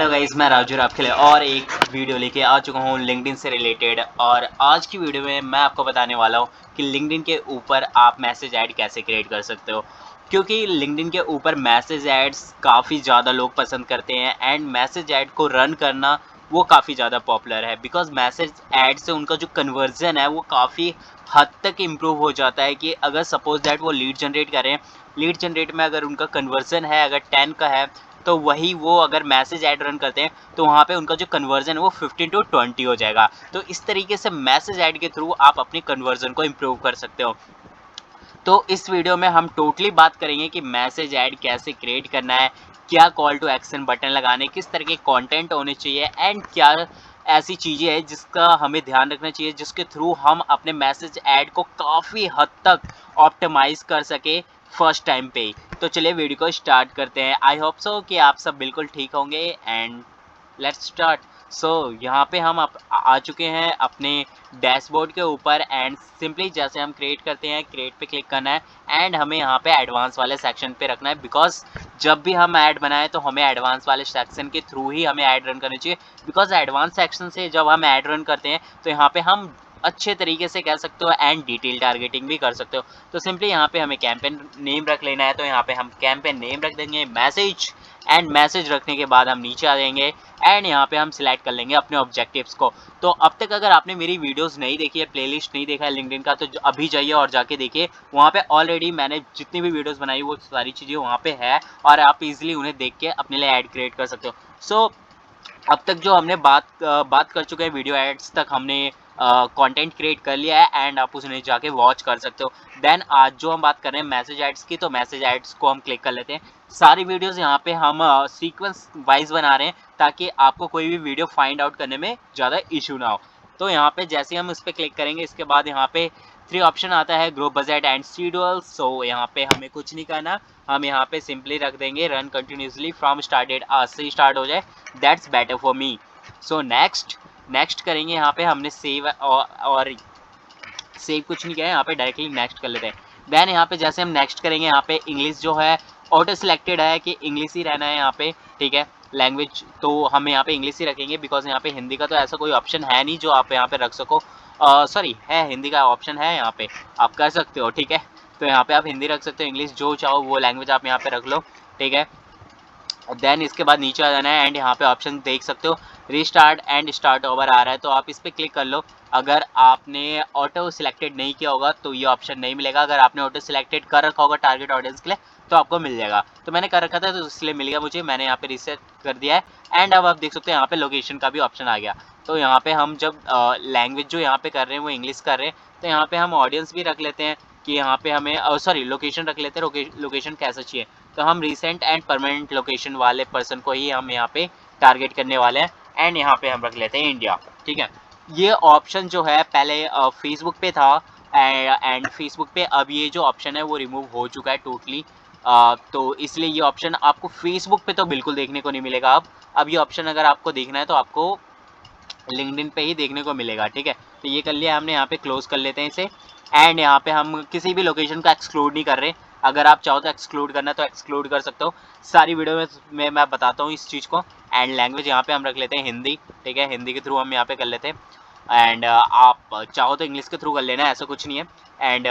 Hello guys, मैं राजू आपके लिए और एक वीडियो लेके आ चुका हूँ लिंक्डइन से रिलेटेड। और आज की वीडियो में मैं आपको बताने वाला हूँ कि लिंक्डइन के ऊपर आप मैसेज ऐड कैसे क्रिएट कर सकते हो, क्योंकि लिंक्डइन के ऊपर मैसेज ऐड्स काफ़ी ज़्यादा लोग पसंद करते हैं एंड मैसेज ऐड को रन करना वो काफ़ी ज़्यादा पॉपुलर है। बिकॉज मैसेज ऐड से उनका जो कन्वर्जन है वो काफ़ी हद तक इम्प्रूव हो जाता है। कि अगर सपोज दैट वो लीड जनरेट करें, लीड जनरेट में अगर उनका कन्वर्जन है अगर 10 का है, तो वही वो अगर मैसेज ऐड रन करते हैं तो वहाँ पे उनका जो कन्वर्जन है वो 15 to 20 हो जाएगा। तो इस तरीके से मैसेज ऐड के थ्रू आप अपनी कन्वर्जन को इम्प्रूव कर सकते हो। तो इस वीडियो में हम टोटली बात करेंगे कि मैसेज ऐड कैसे क्रिएट करना है, क्या कॉल टू एक्शन बटन लगाने, किस तरह के कंटेंट होने चाहिए एंड क्या ऐसी चीज़ें हैं जिसका हमें ध्यान रखना चाहिए जिसके थ्रू हम अपने मैसेज ऐड को काफ़ी हद तक ऑप्टिमाइज़ कर सके फर्स्ट टाइम पे ही। तो चलिए वीडियो को स्टार्ट करते हैं। आई होप सो कि आप सब बिल्कुल ठीक होंगे एंड लेट्स स्टार्ट। सो यहाँ पे हम आ चुके हैं अपने डैशबोर्ड के ऊपर एंड सिंपली जैसे हम क्रिएट करते हैं, क्रिएट पे क्लिक करना है एंड हमें यहाँ पे एडवांस वाले सेक्शन पे रखना है। बिकॉज जब भी हम ऐड बनाएं तो हमें एडवांस वाले सेक्शन के थ्रू ही हमें ऐड रन करनी चाहिए। बिकॉज एडवांस सेक्शन से जब हम ऐड रन करते हैं तो यहाँ पे हम अच्छे तरीके से कह सकते हो एंड डिटेल टारगेटिंग भी कर सकते हो। तो सिंपली यहाँ पे हमें कैंपेन नेम रख लेना है, तो यहाँ पे हम कैंपेन नेम रख देंगे मैसेज एंड मैसेज रखने के बाद हम नीचे आ जाएंगे एंड यहाँ पे हम सिलेक्ट कर लेंगे अपने ऑब्जेक्टिव्स को। तो अब तक अगर आपने मेरी वीडियोस नहीं देखी है, प्लेलिस्ट नहीं देखा है लिंक्डइन का, तो अभी जाइए और जाके देखिए। वहाँ पे ऑलरेडी मैंने जितनी भी वीडियोस बनाई वो सारी चीज़ें वहाँ पे है और आप इजीली उन्हें देख के अपने लिए ऐड क्रिएट कर सकते हो। सो अब तक जो हमने बात कर चुके हैं वीडियो एड्स तक, हमने कंटेंट क्रिएट कर लिया है एंड आप उसने जाके वॉच कर सकते हो। देन आज जो हम बात कर रहे हैं मैसेज एड्स की, तो मैसेज एड्स को हम क्लिक कर लेते हैं। सारी वीडियोस यहाँ पे हम सीक्वेंस वाइज बना रहे हैं ताकि आपको कोई भी वीडियो फाइंड आउट करने में ज़्यादा इशू ना हो। तो यहाँ पे जैसे हम इस पर क्लिक करेंगे इसके बाद यहाँ पे 3 ऑप्शन आता है, ग्रो बजट एंड शेड्यूल। सो यहाँ पे हमें कुछ नहीं करना, हम यहाँ पे सिंपली रख देंगे run continuously from start date, आज से ही स्टार्ट हो जाए, that's better for me. So next करेंगे। यहाँ पे हमने सेव और सेव कुछ नहीं किया है, यहाँ पे डायरेक्टली नेक्स्ट कर लेते हैं। देन यहाँ पे जैसे हम नेक्स्ट करेंगे यहाँ पे इंग्लिश जो है ऑटो सिलेक्टेड है कि इंग्लिश ही रहना है यहाँ पे, ठीक है। लैंग्वेज तो हम यहाँ पे इंग्लिश ही रखेंगे बिकॉज यहाँ पे हिंदी का तो ऐसा कोई ऑप्शन है नहीं जो आप यहाँ पे रख सको। सॉरी, है हिंदी का ऑप्शन है यहाँ पे, आप कर सकते हो, ठीक है। तो यहाँ पे आप हिंदी रख सकते हो, इंग्लिश जो चाहो वो लैंग्वेज आप यहाँ पे रख लो, ठीक है। देन इसके बाद नीचे आ जाना है एंड यहाँ पे ऑप्शन देख सकते हो रीस्टार्ट एंड स्टार्ट ओवर आ रहा है, तो आप इस पर क्लिक कर लो। अगर आपने ऑटो सिलेक्टेड नहीं किया होगा तो ये ऑप्शन नहीं मिलेगा, अगर आपने ऑटो सिलेक्टेड कर रखा होगा टारगेट ऑडियंस के लिए तो आपको मिल जाएगा। तो मैंने कर रखा था तो इसलिए मिल गया मुझे, मैंने यहाँ पे रीसेट कर दिया है एंड अब आप देख सकते हो यहाँ पे लोकेशन का भी ऑप्शन आ गया। तो यहाँ पे हम जब लैंग्वेज जो यहाँ पे कर रहे हैं वो इंग्लिश कर रहे हैं, तो यहाँ पे हम ऑडियंस भी रख लेते हैं कि यहाँ पे हमें सॉरी लोकेशन रख लेते हैं, लोकेशन कैसा चाहिए। तो हम रिसेंट एंड परमानेंट लोकेशन वाले पर्सन को ही हम यहाँ पे टारगेट करने वाले हैं एंड यहाँ पे हम रख लेते हैं इंडिया, ठीक है। ये ऑप्शन जो है पहले फेसबुक पे था एंड फेसबुक पे अब ये जो ऑप्शन है वो रिमूव हो चुका है टोटली। तो इसलिए ये ऑप्शन आपको फेसबुक पे तो बिल्कुल देखने को नहीं मिलेगा। अब ये ऑप्शन अगर आपको देखना है तो आपको लिंक्डइन पे ही देखने को मिलेगा, ठीक है। तो ये कर लिया हमने, यहाँ पे क्लोज कर लेते हैं इसे एंड यहाँ पे हम किसी भी लोकेशन का एक्सक्लूड नहीं कर रहे। अगर आप चाहो तो एक्सक्लूड करना तो एक्सक्लूड कर सकते हो, सारी वीडियो में मैं बताता हूँ इस चीज़ को। एंड लैंग्वेज यहाँ पे हम रख लेते हैं हिंदी, ठीक है, हिंदी के थ्रू हम यहाँ पे कर लेते हैं एंड आप चाहो तो इंग्लिश के थ्रू कर लेना, ऐसा कुछ नहीं है। एंड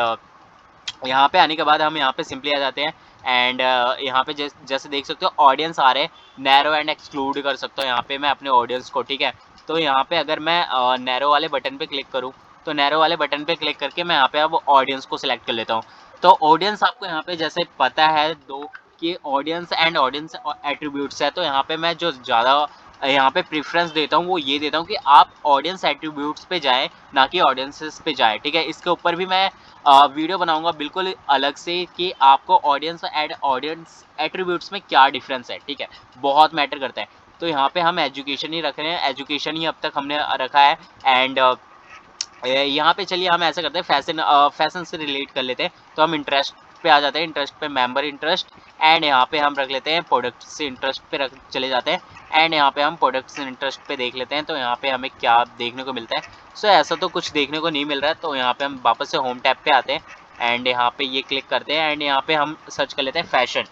यहाँ पे आने के बाद हम यहाँ पे सिंपली आ जाते हैं एंड यहाँ पे जैसे देख सकते हो ऑडियंस आ रहे हैं, नैरो एंड एक्सक्लूड कर सकता हूँ यहाँ पे मैं अपने ऑडियंस को, ठीक है। तो यहाँ पे अगर मैं नैरो वाले बटन पे क्लिक करूँ तो नैरो वाले बटन पे क्लिक करके मैं यहाँ पे अब ऑडियंस को सिलेक्ट कर लेता हूँ। तो ऑडियंस आपको यहाँ पे जैसे पता है दो कि ऑडियंस एंड ऑडियंस एट्रीब्यूट्स है, तो यहाँ पे मैं जो ज़्यादा यहाँ पे प्रेफरेंस देता हूँ वो ये देता हूँ कि आप ऑडियंस एट्रीब्यूट्स पे जाएं, ना कि ऑडियंसेस पे जाएं, ठीक है। इसके ऊपर भी मैं वीडियो बनाऊंगा बिल्कुल अलग से कि आपको ऑडियंस एंड ऑडियंस एट्रीब्यूट्स में क्या डिफरेंस है, ठीक है, बहुत मैटर करता है। तो यहाँ पे हम एजुकेशन ही रख रहे हैं, एजुकेशन ही अब तक हमने रखा है एंड यहाँ पे चलिए हम ऐसा करते हैं फैशन से रिलेट कर लेते हैं। तो हम इंटरेस्ट पे आ जाते हैं, इंटरेस्ट पे मेंबर इंटरेस्ट एंड यहाँ पे हम रख लेते हैं प्रोडक्ट से इंटरेस्ट पे रख चले जाते हैं एंड यहाँ पे हम प्रोडक्ट से इंटरेस्ट पे देख लेते हैं। तो यहाँ पे हमें क्या देखने को मिलता है, सो ऐसा तो कुछ देखने को नहीं मिल रहा है। तो यहाँ पे हम वापस से होम टैब पे आते हैं एंड यहाँ पे ये क्लिक करते हैं एंड यहाँ पे हम सर्च कर लेते हैं फैशन।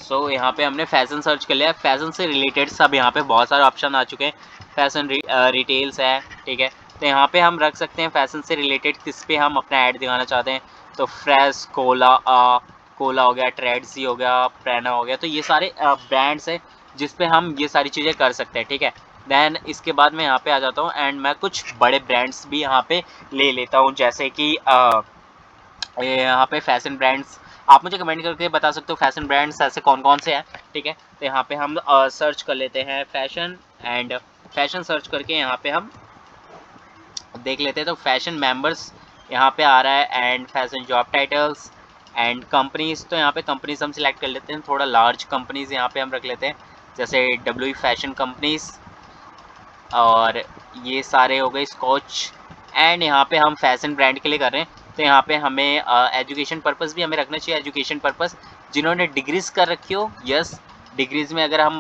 सो यहाँ पे हमने फैशन सर्च कर लिया। फैशन से रिलेटेड सब यहाँ पे बहुत सारे ऑप्शन आ चुके हैं। फैशन रिटेल्स है, ठीक है। तो यहाँ पे हम रख सकते हैं फैशन से रिलेटेड किस पे हम अपना ऐड दिखाना चाहते हैं। तो फ्रेश, कोला कोला हो गया, ट्रेडसी हो गया, प्रेना हो गया, तो ये सारे ब्रांड्स हैं जिस पे हम ये सारी चीज़ें कर सकते हैं, ठीक है। देन इसके बाद मैं यहाँ पे आ जाता हूँ एंड मैं कुछ बड़े ब्रांड्स भी यहाँ पे ले लेता हूँ, जैसे कि यहाँ पे फैशन ब्रांड्स आप मुझे कमेंट करके बता सकते हो फैशन ब्रांड्स ऐसे कौन कौन से हैं, ठीक है। तो यहाँ पे हम सर्च कर लेते हैं फैशन, एंड फैशन सर्च करके यहाँ पे हम देख लेते हैं। तो फैशन मेंबर्स यहाँ पे आ रहा है, and fashion job titles and companies. तो यहाँ पे कंपनीज हम सिलेक्ट कर लेते हैं, थोड़ा लार्ज कंपनीज यहाँ पे हम रख लेते हैं, जैसे डब्ल्यू फैशन कंपनीज, और ये सारे हो गए स्कॉच। एंड यहाँ पे हम फैशन ब्रांड के लिए कर रहे हैं, तो यहाँ पे हमें एजुकेशन पर्पस भी हमें रखना चाहिए। एजुकेशन पर्पस जिन्होंने डिग्रीज कर रखी हो, यस, डिग्रीज में अगर हम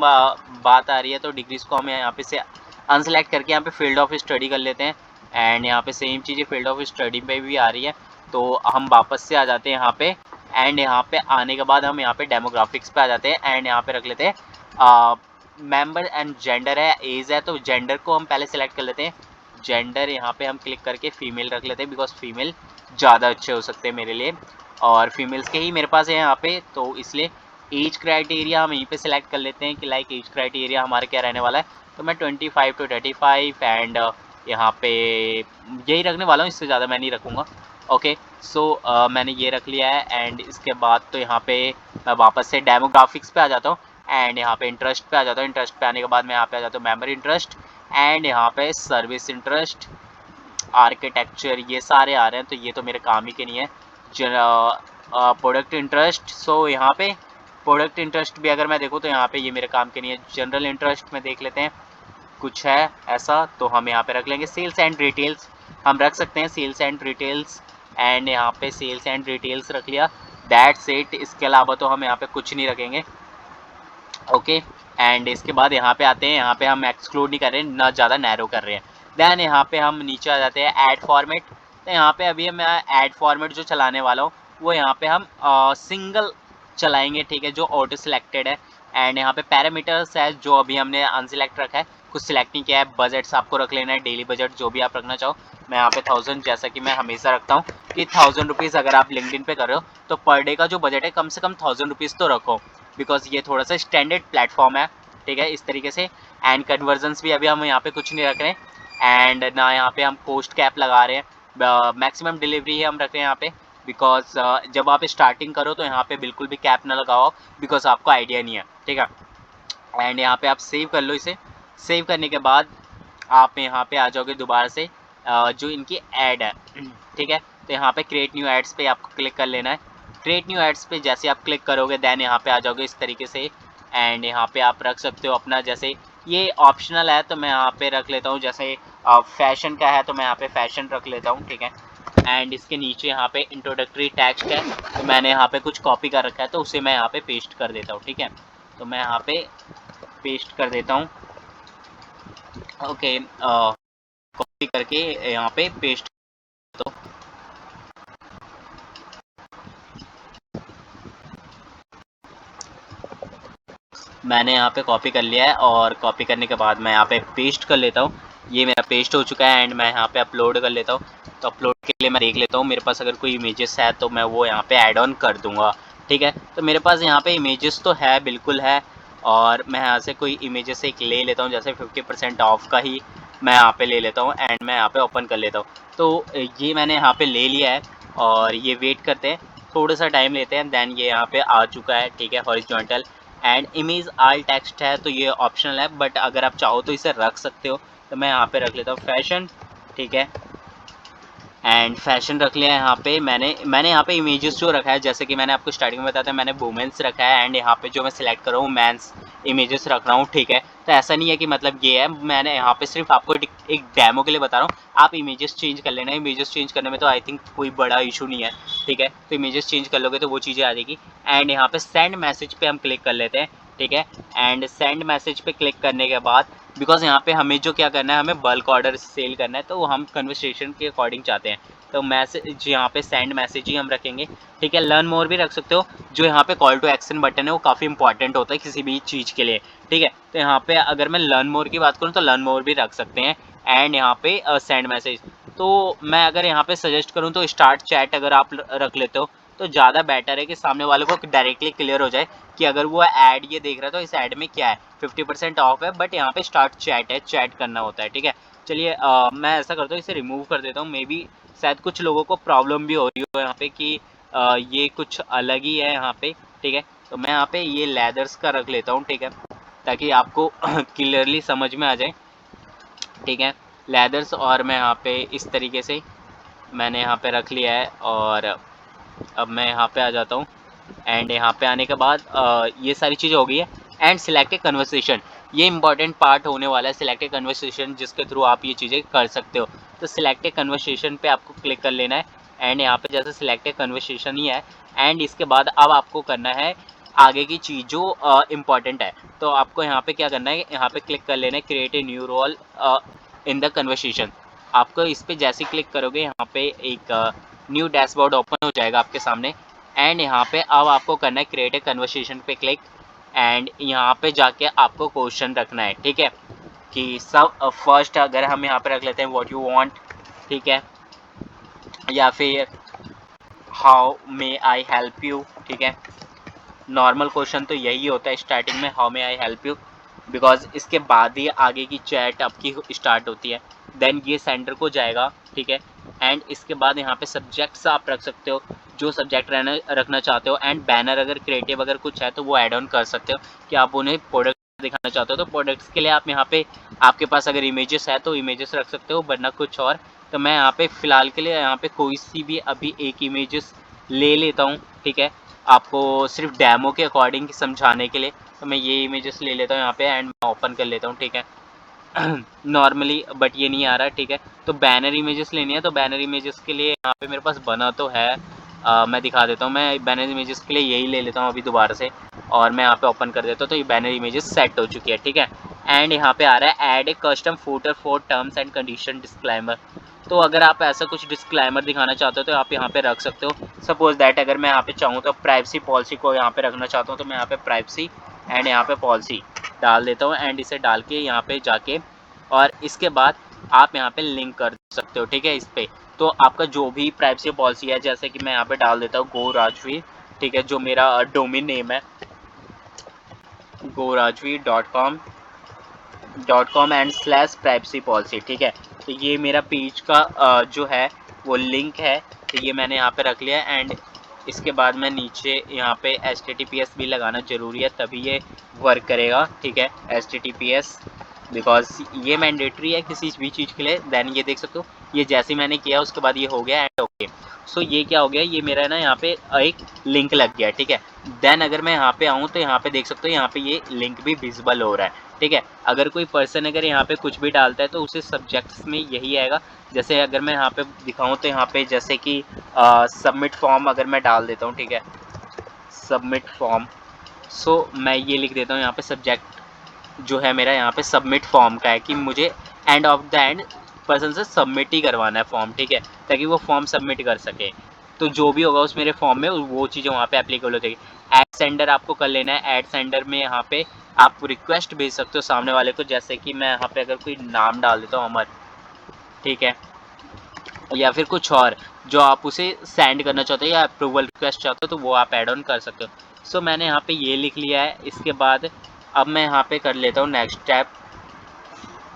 बात आ रही है तो डिग्रीज को हमें यहाँ पे से अनसेलेक्ट करके यहाँ पे फील्ड ऑफ स्टडी कर लेते हैं। एंड यहाँ पे सेम चीज़ें फील्ड ऑफ स्टडी में भी आ रही है, तो हम वापस से आ जाते हैं यहाँ पे। एंड यहाँ पे आने के बाद हम यहाँ पे डेमोग्राफिक्स पे आ जाते हैं, एंड यहाँ पे रख लेते हैं मेंबर एंड जेंडर है, एज है, तो जेंडर को हम पहले सेलेक्ट कर लेते हैं। जेंडर यहाँ पे हम क्लिक करके फीमेल रख लेते हैं, बिकॉज फीमेल ज़्यादा अच्छे हो सकते हैं मेरे लिए, और फीमेल्स के ही मेरे पास है यहाँ पे, तो इसलिए एज क्राइटेरिया हम यहीं पे सेलेक्ट कर लेते हैं कि लाइक एज क्राइटेरिया हमारा क्या रहने वाला है। तो मैं 25 to 35 एंड यहाँ पे यही रखने वाला हूँ, इससे ज़्यादा मैं नहीं रखूँगा। ओके, सो मैंने ये रख लिया है। एंड इसके बाद तो यहाँ पे मैं वापस से डेमोग्राफिक्स पे आ जाता हूँ, एंड यहाँ पे इंटरेस्ट पे आ जाता हूँ। इंटरेस्ट पे आने के बाद मैं यहाँ पे आ जाता हूँ मेंबर इंटरेस्ट, एंड यहाँ पे सर्विस इंटरेस्ट, आर्किटेक्चर, ये सारे आ रहे हैं, तो ये तो मेरे काम ही के नहीं है। प्रोडक्ट इंटरेस्ट, सो यहाँ पे प्रोडक्ट इंटरेस्ट भी अगर मैं देखूँ तो यहाँ पे ये मेरे काम के नहीं है। जनरल इंटरेस्ट में देख लेते हैं कुछ है ऐसा, तो हम यहाँ पे रख लेंगे सेल्स एंड रिटेल्स, हम रख सकते हैं सेल्स एंड रिटेल्स, एंड यहाँ पे सेल्स एंड रिटेल्स रख लिया, दैट्स इट। इसके अलावा तो हम यहाँ पे कुछ नहीं रखेंगे। ओके, एंड इसके बाद यहाँ पे आते हैं, यहाँ पे हम एक्सक्लूड नहीं कर रहे हैं, ना ज़्यादा नैरो कर रहे हैं। देन यहाँ पे हम नीचे आ जाते हैं ऐड फॉर्मेट। तो यहाँ पे अभी मैं ऐड फॉर्मेट जो चलाने वाला हूँ वो यहाँ पे हम सिंगल चलाएंगे, ठीक है, जो ऑटो सिलेक्टेड है। एंड यहाँ पे पैरामीटर्स है जो अभी हमने अनसिलेक्ट रखा है, कुछ सिलेक्ट नहीं किया है। बजट्स आपको रख लेना है, डेली बजट जो भी आप रखना चाहो। मैं यहाँ पे 1000, जैसा कि मैं हमेशा रखता हूँ कि 1000 रुपीज़ अगर आप लिंक्डइन पे कर रहे हो तो पर डे का जो बजट है कम से कम 1000 रुपीज़ तो रखो, बिकॉज ये थोड़ा सा स्टैंडर्ड प्लेटफॉर्म है, ठीक है, इस तरीके से। एंड कन्वर्जन्स भी अभी हम यहाँ पे कुछ नहीं रख रहे हैं, एंड ना यहाँ पे हम पोस्ट कैप लगा रहे हैं। मैक्सिमम डिलीवरी हम रख रहे हैं यहाँ पे, बिकॉज जब आप स्टार्टिंग करो तो यहाँ पे बिल्कुल भी कैप ना लगाओ, बिकॉज आपको आइडिया नहीं है, ठीक है। एंड यहाँ पे आप सेव कर लो इसे। सेव करने के बाद आप यहाँ पे आ जाओगे दोबारा से जो इनकी ऐड है, ठीक है। तो यहाँ पे क्रिएट न्यू एड्स पे आपको क्लिक कर लेना है। क्रिएट न्यू एड्स पे जैसे आप क्लिक करोगे देन यहाँ पे आ जाओगे इस तरीके से, एंड यहाँ पे आप रख सकते हो अपना, जैसे ये ऑप्शनल है तो मैं यहाँ पे रख लेता हूँ, जैसे फैशन का है तो मैं यहाँ पे फैशन रख लेता हूँ, ठीक है। एंड इसके नीचे यहाँ पे इंट्रोडक्टरी टेक्स्ट है, तो मैंने यहाँ पे कुछ कॉपी कर रखा है तो उसे मैं यहाँ पे पेस्ट कर देता हूँ, ठीक है। तो मैं यहाँ पे पेस्ट कर देता हूँ। ओके, कॉपी करके यहाँ पे पेस्ट, तो मैंने यहाँ पे कॉपी कर लिया है, और कॉपी करने के बाद मैं यहाँ पे पेस्ट कर लेता हूँ। ये मेरा पेस्ट हो चुका है, एंड मैं यहाँ पे अपलोड कर लेता हूँ। तो अपलोड के लिए मैं देख लेता हूँ मेरे पास अगर कोई इमेजेस है तो मैं वो यहाँ पे ऐड ऑन कर दूँगा, ठीक है। तो मेरे पास यहाँ पे इमेजेस तो है, बिल्कुल है, और मैं यहाँ से कोई इमेजेस एक ले लेता हूँ, जैसे 50% ऑफ का ही मैं यहाँ पे ले लेता हूँ, एंड मैं यहाँ पे ओपन कर लेता हूँ। तो ये मैंने यहाँ पे ले लिया है, और ये वेट करते हैं, थोड़ा सा टाइम लेते हैं, देन ये यहाँ पे आ चुका है, ठीक है, horizontal. And image all text है, तो ये ऑप्शनल है, बट अगर आप चाहो तो इसे रख सकते हो। तो मैं यहाँ पे रख लेता हूँ फैशन, ठीक है। एंड फैशन रख लिया है यहाँ पे मैंने यहाँ पे इमेजेस जो रखा है, जैसे कि मैंने आपको स्टार्टिंग में बताया था, मैंने वुमेन्स रखा है, एंड यहाँ पे जो मैं सिलेक्ट कर रहा हूँ मेंस इमेजेस रख रहा हूँ, ठीक है। तो ऐसा नहीं है कि मतलब ये है, मैंने यहाँ पे सिर्फ आपको एक डेमो के लिए बता रहा हूँ। आप इमेजेस चेंज कर लेना, इमेजेस चेंज करने में तो आई थिंक कोई बड़ा इशू नहीं है, ठीक है। तो इमेजेस चेंज कर लोगे तो वो चीज़ें आ जाएगी। एंड यहाँ पे सेंड मैसेज पे हम क्लिक कर लेते हैं, ठीक है। एंड सेंड मैसेज पे क्लिक करने के बाद, बिकॉज यहाँ पे हमें जो क्या करना है, हमें बल्क ऑर्डर सेल करना है, तो हम कन्वर्सेशन के अकॉर्डिंग चाहते हैं तो मैसेज यहाँ पे सेंड मैसेज ही हम रखेंगे, ठीक है। लर्न मोर भी रख सकते हो। जो यहाँ पे कॉल टू एक्शन बटन है वो काफ़ी इंपॉर्टेंट होता है किसी भी चीज़ के लिए, ठीक है। तो यहाँ पे अगर मैं लर्न मोर की बात करूँ तो लर्न मोर भी रख सकते हैं, एंड यहाँ पे सेंड मैसेज। तो मैं अगर यहाँ पे सजेस्ट करूँ तो स्टार्ट चैट अगर आप रख लेते हो तो ज़्यादा बेटर है कि सामने वाले को डायरेक्टली क्लियर हो जाए कि अगर वो ऐड ये देख रहा है तो इस ऐड में क्या है, 50% ऑफ है, बट यहाँ पे स्टार्ट चैट है, चैट करना होता है, ठीक है। चलिए मैं ऐसा करता हूँ, इसे रिमूव कर देता हूँ। मे बी शायद कुछ लोगों को प्रॉब्लम भी हो रही हो यहाँ पे कि ये कुछ अलग ही है यहाँ पे, ठीक है। तो मैं यहाँ पे ये लेदर्स का रख लेता हूँ, ठीक है, ताकि आपको क्लियरली समझ में आ जाए, ठीक है। लेदर्स, और मैं यहाँ पे इस तरीके से मैंने यहाँ पे रख लिया है। और अब मैं यहाँ पे आ जाता हूँ, एंड यहाँ पे आने के बाद ये सारी चीज़ें हो गई है। एंड सिलेक्ट ए कन्वर्सेशन, ये इंपॉर्टेंट पार्ट होने वाला है, सिलेक्ट ए कन्वर्सेशन, जिसके थ्रू आप ये चीज़ें कर सकते हो। तो सिलेक्ट ए कन्वर्सेशन पे आपको क्लिक कर लेना है, एंड यहाँ पे जैसे सिलेक्ट ए कन्वर्सेशन ही है, एंड इसके बाद अब आपको करना है आगे की चीज़ जो इम्पॉर्टेंट है। तो आपको यहाँ पे क्या करना है, यहाँ पे क्लिक कर लेना है create a new role in the conversation. आपको इस पर जैसे क्लिक करोगे यहाँ पे एक न्यू डैशबोर्ड ओपन हो जाएगा आपके सामने, एंड यहाँ पे अब आपको करना है क्रिएट ए कन्वर्सेशन पे क्लिक, एंड यहाँ पे जाके आपको क्वेश्चन रखना है, ठीक है। कि सब फर्स्ट अगर हम यहाँ पे रख लेते हैं व्हाट यू वांट, ठीक है, या फिर how may I help you, ठीक है। नॉर्मल क्वेश्चन तो यही होता है स्टार्टिंग में, how may I help you, because इसके बाद ही आगे की चैट आपकी स्टार्ट होती है। देन ये सेंडर को जाएगा, ठीक है। एंड इसके बाद यहाँ पे सब्जेक्ट्स आप रख सकते हो, जो सब्जेक्ट रखना चाहते हो, एंड बैनर अगर क्रिएटिव अगर कुछ है तो वो ऐड ऑन कर सकते हो कि आप उन्हें प्रोडक्ट दिखाना चाहते हो। तो प्रोडक्ट्स के लिए आप यहाँ पे आपके पास अगर इमेजेस है तो इमेजेस रख सकते हो, वरना कुछ और। तो मैं यहाँ पे फ़िलहाल के लिए यहाँ पे कोई सी भी अभी एक इमेजेस ले लेता हूँ, ठीक है, आपको सिर्फ डेमो के अकॉर्डिंग समझाने के लिए। तो मैं ये इमेजेस ले लेता हूँ यहाँ पे, एंड मैं ओपन कर लेता हूँ, ठीक है। नॉर्मली बट ये नहीं आ रहा, ठीक है। तो बैनर इमेजेस लेनी है, तो बैनर इमेजेस के लिए यहाँ पे मेरे पास बना तो है, मैं दिखा देता हूँ। मैं बैनर इमेजेस के लिए यही ले लेता हूँ अभी दोबारा से, और मैं यहाँ पे ओपन कर देता हूँ। तो ये बैनर इमेजेस सेट हो चुकी है, ठीक है। एंड यहाँ पे आ रहा है add a custom footer for terms and condition disclaimer. तो अगर आप ऐसा कुछ डिस्क्लेमर दिखाना चाहते हो तो आप यहाँ पे रख सकते हो। सपोज दैट अगर मैं यहाँ पे चाहूँ तो प्राइवेसी पॉलिसी को यहाँ पे रखना चाहता हूँ, तो मैं यहाँ पे प्राइवेसी एंड यहाँ पे पॉलिसी डाल देता हूँ, एंड इसे डाल के यहाँ पे जाके, और इसके बाद आप यहाँ पे लिंक कर सकते हो, ठीक है, इस पर। तो आपका जो भी प्राइवेसी पॉलिसी है, जैसे कि मैं यहाँ पे डाल देता हूँ गो राजवीर, ठीक है, जो मेरा डोमेन नेम है goRajveer.com and slash privacy policy, ठीक है। तो ये मेरा पेज का जो है वो लिंक है, तो ये मैंने यहाँ पे रख लिया। एंड इसके बाद मैं नीचे यहाँ पे HTTPS भी लगाना ज़रूरी है, तभी ये वर्क करेगा, ठीक है, HTTPS, बिकॉज ये मैंडेटरी है किसी भी चीज़ के लिए। देन ये देख सकते हो, ये जैसे मैंने किया उसके बाद ये हो गया, एंड ओके। सो ये क्या हो गया, ये मेरा ना यहाँ पे एक लिंक लग गया, ठीक है। देन अगर मैं यहाँ पे आऊँ तो यहाँ पे देख सकते हो, यहाँ पे ये लिंक भी विजिबल हो रहा है, ठीक है। अगर कोई पर्सन अगर यहाँ पे कुछ भी डालता है तो उसे सब्जेक्ट्स में यही आएगा। जैसे अगर मैं यहाँ पे दिखाऊँ तो यहाँ पे जैसे कि सबमिट फॉर्म अगर मैं डाल देता हूँ, ठीक है, सबमिट फॉर्म। सो मैं ये लिख देता हूँ यहाँ पे सब्जेक्ट जो है मेरा यहाँ पे सबमिट फॉर्म का है, कि मुझे end of the end person से सबमिट ही करवाना है फॉर्म, ठीक है, ताकि वो फॉर्म सबमिट कर सके। तो जो भी होगा उस मेरे फॉर्म में वो चीज़ें वहाँ पे एप्लीकेबल हो जाएगी। ऐड सेंडर आपको कर लेना है। ऐड सेंडर में यहाँ पे आप रिक्वेस्ट भेज सकते हो सामने वाले को, जैसे कि मैं यहाँ पे अगर कोई नाम डाल देता हूँ अमर, ठीक है, या फिर कुछ और जो आप उसे सेंड करना चाहते हो या अप्रूवल रिक्वेस्ट चाहते हो, तो वो आप ऐड ऑन कर सकते हो। सो मैंने यहाँ पे ये लिख लिया है। इसके बाद अब मैं यहाँ पे कर लेता हूँ नेक्स्ट स्टेप।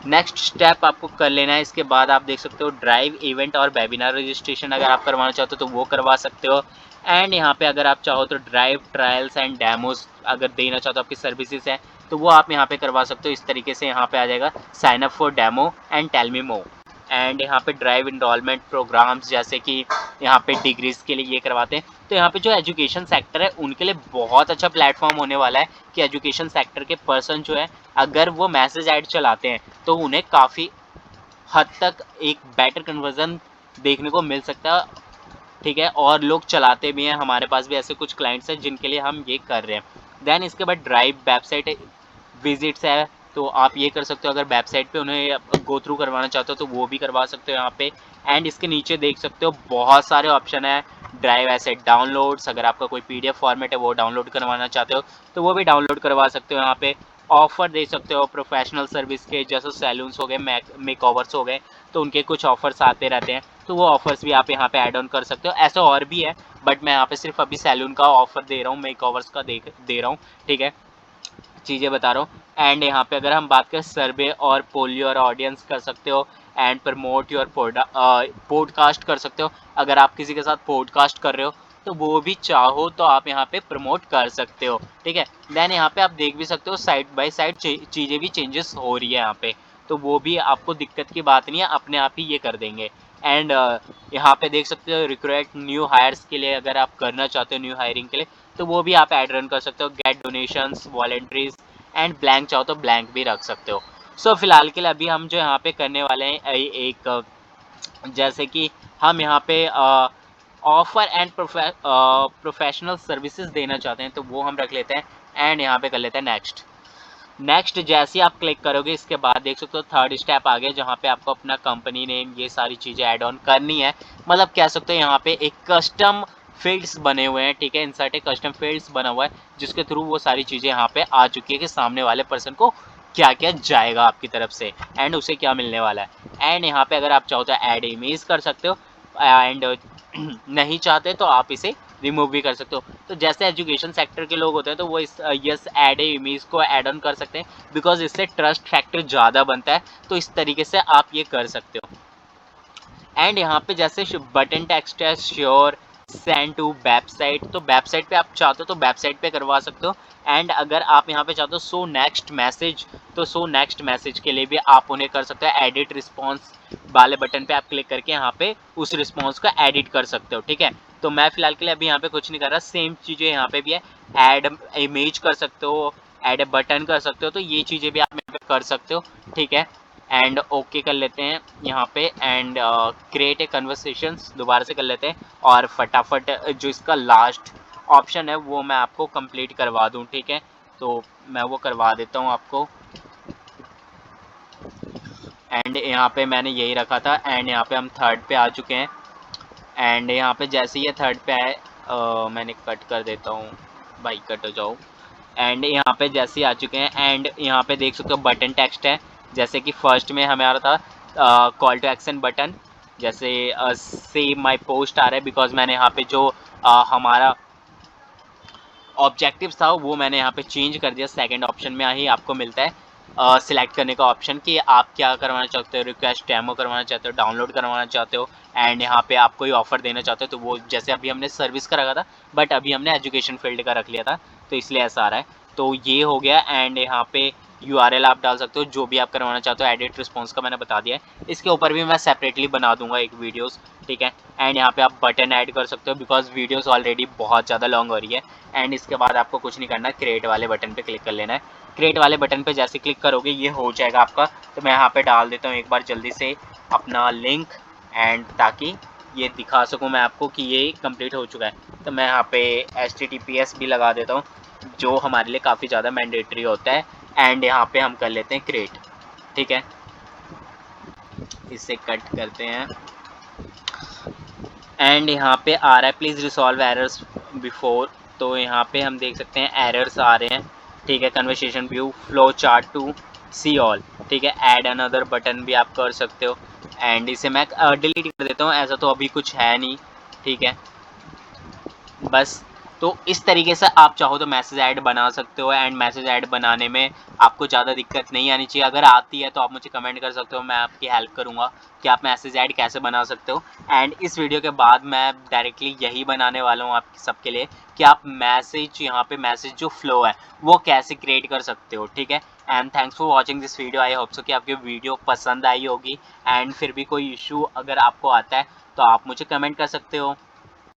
नेक्स्ट स्टेप आपको कर लेना है। इसके बाद आप देख सकते हो ड्राइव इवेंट और वेबिनार रजिस्ट्रेशन अगर आप करवाना चाहते हो तो वो करवा सकते हो। एंड यहाँ पे अगर आप चाहो तो ड्राइव ट्रायल्स एंड डेमोज अगर देना चाहो तो आपकी सर्विसेज हैं तो वो आप यहाँ पे करवा सकते हो। इस तरीके से यहाँ पे आ जाएगा sign up for demo and tell me more. And यहाँ पे ड्राइव इनरोलमेंट प्रोग्राम्स, जैसे कि यहाँ पे डिग्रीज के लिए ये करवाते हैं। तो यहाँ पे जो एजुकेशन सेक्टर है उनके लिए बहुत अच्छा प्लेटफॉर्म होने वाला है कि एजुकेशन सेक्टर के पर्सन जो है अगर वो मैसेज ऐड चलाते हैं तो उन्हें काफ़ी हद तक एक बेटर कन्वर्जन देखने को मिल सकता है, ठीक है। और लोग चलाते भी हैं, हमारे पास भी ऐसे कुछ क्लाइंट्स हैं जिनके लिए हम ये कर रहे हैं। देन इसके बाद ड्राइव वेबसाइट विजिट्स है, तो आप ये कर सकते हो। अगर वेबसाइट पे उन्हें गो थ्रू करवाना चाहते हो तो वो भी करवा सकते हो यहाँ पे। एंड इसके नीचे देख सकते हो बहुत सारे ऑप्शन है, ड्राइव एसेट डाउनलोड्स, अगर आपका कोई पीडीएफ फॉर्मेट है वो डाउनलोड करवाना चाहते हो तो वो भी डाउनलोड करवा सकते हो। यहाँ पे ऑफर दे सकते हो प्रोफेशनल सर्विस के, जैसे सैलून्स हो गए, मेक ओवर्स हो गए, तो उनके कुछ ऑफर्स आते रहते हैं, तो वो ऑफर्स भी आप यहाँ पे ऐड ऑन कर सकते हो। ऐसे और भी है बट मैं यहाँ पे सिर्फ अभी सैलून का ऑफर दे रहा हूँ, मेक ओवर्स का दे रहा हूँ, ठीक है, चीज़ें बता रहा हूँ। एंड यहाँ पे अगर हम बात करें सर्वे और पोल योर ऑडियंस कर सकते हो, एंड प्रमोट योर पॉडकास्ट कर सकते हो। अगर आप किसी के साथ पॉडकास्ट कर रहे हो तो वो भी चाहो तो आप यहाँ पे प्रमोट कर सकते हो, ठीक है। देन यहाँ पे आप देख भी सकते हो साइड बाय साइड चीज़ें भी चेंजेस हो रही है यहाँ पे, तो वो भी आपको दिक्कत की बात नहीं है, अपने आप ही ये कर देंगे। एंड यहाँ पे देख सकते हो रिक्रूट न्यू हायर्स के लिए, अगर आप करना चाहते हो न्यू हायरिंग के लिए तो वो भी आप ऐड रन कर सकते हो। गेट डोनेशंस, वॉलेंट्रीज एंड ब्लैंक चाहो तो ब्लैंक भी रख सकते हो। सो फिलहाल के लिए अभी हम जो यहाँ पे करने वाले हैं एक जैसे कि हम यहाँ पे ऑफर एंड प्रोफेशनल सर्विसेज देना चाहते हैं तो वो हम रख लेते हैं। एंड यहाँ पे कर लेते हैं नेक्स्ट। नेक्स्ट जैसे ही आप क्लिक करोगे इसके बाद देख सकते हो थर्ड स्टेप आ गया, जहाँ पे आपको अपना कंपनी नेम ये सारी चीज़ें ऐड ऑन करनी है। मतलब कह सकते हो यहाँ पे एक कस्टम फील्ड्स बने हुए हैं, ठीक है, इंसर्ट एक कस्टम फील्ड्स बना हुआ है जिसके थ्रू वो सारी चीज़ें यहाँ पे आ चुकी है कि सामने वाले पर्सन को क्या क्या जाएगा आपकी तरफ से एंड उसे क्या मिलने वाला है। एंड यहाँ पे अगर आप चाहो तो ऐड इमेज कर सकते हो, एंड नहीं चाहते तो आप इसे रिमूव भी कर सकते हो। तो जैसे एजुकेशन सेक्टर के लोग होते हैं तो वो इस यस ऐड ए इमेज को ऐड ऑन कर सकते हैं, बिकॉज इससे ट्रस्ट फैक्टर ज़्यादा बनता है, तो इस तरीके से आप ये कर सकते हो। एंड यहाँ पे जैसे बटन टेक्स्ट है श्योर सेंड टू वेबसाइट, तो वेबसाइट पे आप चाहते हो तो वेबसाइट पे करवा सकते हो। एंड अगर आप यहाँ पे चाहते हो सो नेक्स्ट मैसेज, तो सो नेक्स्ट मैसेज के लिए भी आप उन्हें कर सकते हो एडिट रिस्पॉन्स वाले बटन पे आप क्लिक करके यहाँ पे उस रिस्पॉन्स को एडिट कर सकते हो, ठीक है। तो मैं फिलहाल के लिए अभी यहाँ पे कुछ नहीं कर रहा, सेम चीज़ें यहाँ पे भी है, ऐड इमेज कर सकते हो, ऐड ए बटन कर सकते हो, तो ये चीज़ें भी आप यहाँ पे कर सकते हो, ठीक है। एंड ओके कर लेते हैं यहाँ पे। एंड क्रिएट ए कन्वर्सेशंस दोबारा से कर लेते हैं और फटाफट जो इसका लास्ट ऑप्शन है वो मैं आपको कंप्लीट करवा दूँ, ठीक है, तो मैं वो करवा देता हूँ आपको। एंड यहाँ पे मैंने यही रखा था। एंड यहाँ पे हम थर्ड पे आ चुके हैं। एंड यहाँ पे जैसे ये थर्ड पे आए मैंने कट कर देता हूँ, भाई कट हो जाओ। एंड यहाँ पे जैसे ही आ चुके हैं एंड यहाँ पे देख सकते हो बटन टेक्स्ट है, जैसे कि फर्स्ट में हमें आ रहा था कॉल टू एक्शन बटन, जैसे सेव माय पोस्ट आ रहा है बिकॉज मैंने यहाँ पे जो हमारा ऑब्जेक्टिव्स था वो मैंने यहाँ पे चेंज कर दिया। सेकंड ऑप्शन में ही आपको मिलता है सिलेक्ट करने का ऑप्शन कि आप क्या करवाना चाहते हो, रिक्वेस्ट डेमो करवाना चाहते हो, डाउनलोड करवाना चाहते हो, एंड यहाँ पे आप कोई ऑफर देना चाहते हो तो वो जैसे अभी हमने सर्विस का रखा था बट अभी हमने एजुकेशन फील्ड का रख लिया था तो इसलिए ऐसा आ रहा है। तो ये हो गया। एंड यहाँ पे URL आप डाल सकते हो जो भी आप करवाना चाहते हो, एडिट रिस्पॉन्स का मैंने बता दिया है, इसके ऊपर भी मैं सेपरेटली बना दूंगा एक वीडियोस, ठीक है। एंड यहाँ पे आप बटन ऐड कर सकते हो बिकॉज वीडियोस ऑलरेडी बहुत ज़्यादा लॉन्ग हो रही है। एंड इसके बाद आपको कुछ नहीं करना, क्रिएट वाले बटन पे क्लिक कर लेना है। क्रिएट वाले बटन पे जैसे क्लिक करोगे ये हो जाएगा आपका। तो मैं यहाँ पे डाल देता हूँ एक बार जल्दी से अपना लिंक, एंड ताकि ये दिखा सकूँ मैं आपको कि ये कंप्लीट हो चुका है। तो मैं यहाँ पे HTTPS भी लगा देता हूँ जो हमारे लिए काफ़ी ज़्यादा मैंडेटरी होता है। एंड यहाँ पे हम कर लेते हैं क्रिएट, ठीक है, इसे कट करते हैं। एंड यहाँ पे आ रहा है प्लीज़ रिसॉल्व एरर्स बिफोर, तो यहाँ पे हम देख सकते हैं एरर्स आ रहे हैं, ठीक है। Conversation view, flow chart to see all, ठीक है। ऐड अनदर बटन भी आप कर सकते हो। एंड इसे मैं डिलीट कर देता हूँ, ऐसा तो अभी कुछ है नहीं, ठीक है। बस तो इस तरीके से आप चाहो तो मैसेज ऐड बना सकते हो। एंड मैसेज ऐड बनाने में आपको ज़्यादा दिक्कत नहीं आनी चाहिए, अगर आती है तो आप मुझे कमेंट कर सकते हो, मैं आपकी हेल्प करूँगा कि आप मैसेज ऐड कैसे बना सकते हो। एंड इस वीडियो के बाद मैं डायरेक्टली यही बनाने वाला हूँ आप सबके लिए कि आप मैसेज यहाँ पे मैसेज जो फ्लो है वो कैसे क्रिएट कर सकते हो, ठीक है। And thanks for watching this video, I hope so कि आपकी वीडियो पसंद आई होगी। एंड फिर भी कोई इशू अगर आपको आता है तो आप मुझे कमेंट कर सकते हो।